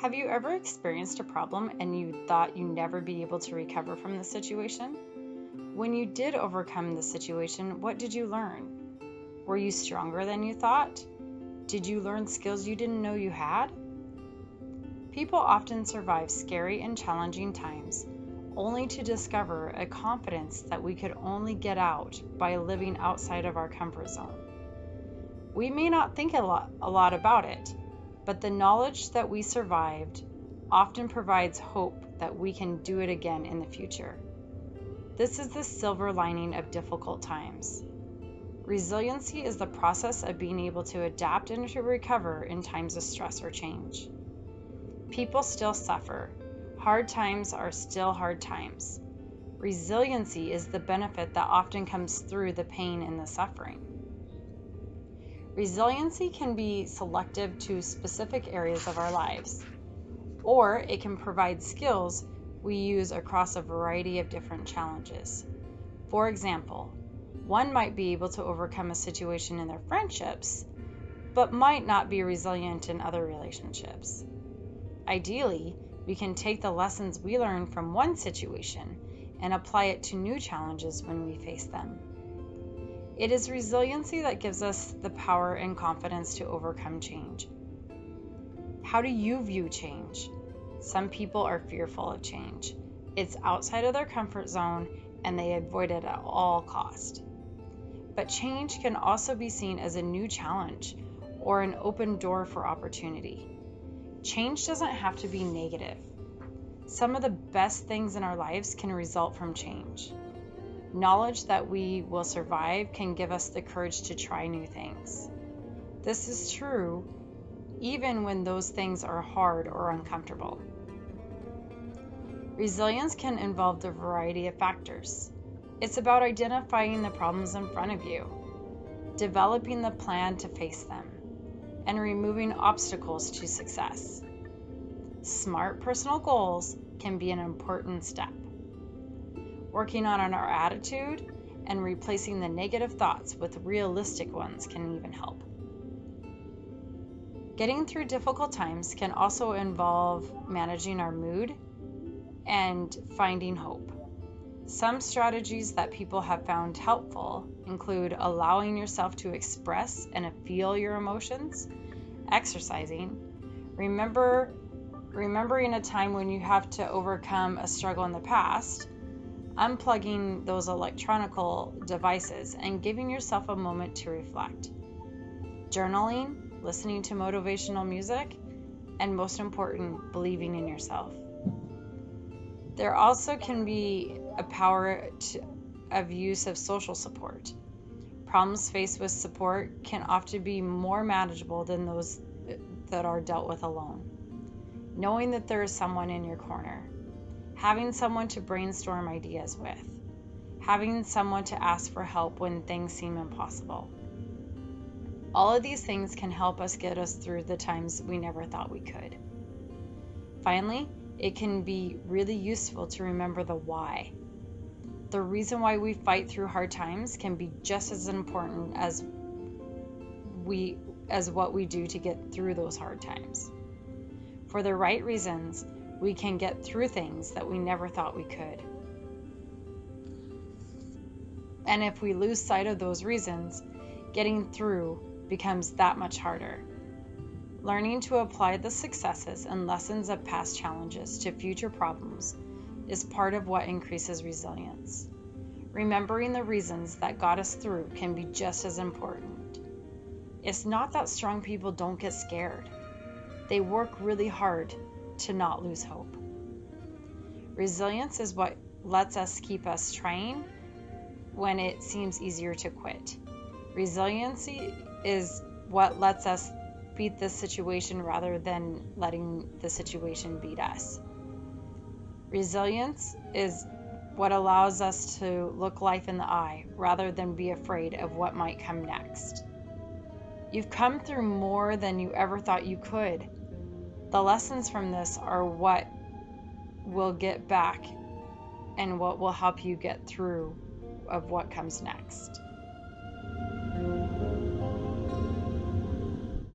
Have you ever experienced a problem and you thought you'd never be able to recover from the situation? When you did overcome the situation, what did you learn? Were you stronger than you thought? Did you learn skills you didn't know you had? People often survive scary and challenging times only to discover a confidence that we could only get out by living outside of our comfort zone. We may not think a lot about it, but the knowledge that we survived often provides hope that we can do it again in the future. This is the silver lining of difficult times. Resiliency is the process of being able to adapt and to recover in times of stress or change. People still suffer. Hard times are still hard times. Resiliency is the benefit that often comes through the pain and the suffering. Resiliency can be selective to specific areas of our lives, or it can provide skills we use across a variety of different challenges. For example, one might be able to overcome a situation in their friendships, but might not be resilient in other relationships. Ideally, we can take the lessons we learn from one situation and apply it to new challenges when we face them. It is resiliency that gives us the power and confidence to overcome change. How do you view change? Some people are fearful of change. It's outside of their comfort zone and they avoid it at all cost. But change can also be seen as a new challenge or an open door for opportunity. Change doesn't have to be negative. Some of the best things in our lives can result from change. Knowledge that we will survive can give us the courage to try new things. This is true even when those things are hard or uncomfortable. Resilience can involve a variety of factors. It's about identifying the problems in front of you, developing the plan to face them, and removing obstacles to success. Smart personal goals can be an important step. Working on our attitude and replacing the negative thoughts with realistic ones can even help. Getting through difficult times can also involve managing our mood and finding hope. Some strategies that people have found helpful include allowing yourself to express and feel your emotions, exercising, remembering a time when you have to overcome a struggle in the past, unplugging those electronic devices, and giving yourself a moment to reflect. Journaling, listening to motivational music, and most important, believing in yourself. There also can be a power of use of social support. Problems faced with support can often be more manageable than those that are dealt with alone. Knowing that there is someone in your corner, having someone to brainstorm ideas with, having someone to ask for help when things seem impossible. All of these things can help us get us through the times we never thought we could. Finally, it can be really useful to remember the why. The reason why we fight through hard times can be just as important as what we do to get through those hard times. For the right reasons, we can get through things that we never thought we could. And if we lose sight of those reasons, getting through becomes that much harder. Learning to apply the successes and lessons of past challenges to future problems is part of what increases resilience. Remembering the reasons that got us through can be just as important. It's not that strong people don't get scared. They work really hard to not lose hope. Resilience is what lets us keep us trying when it seems easier to quit. Resiliency is what lets us beat the situation rather than letting the situation beat us. Resilience is what allows us to look life in the eye rather than be afraid of what might come next. You've come through more than you ever thought you could. The lessons from this are what will get back and what will help you get through of what comes next.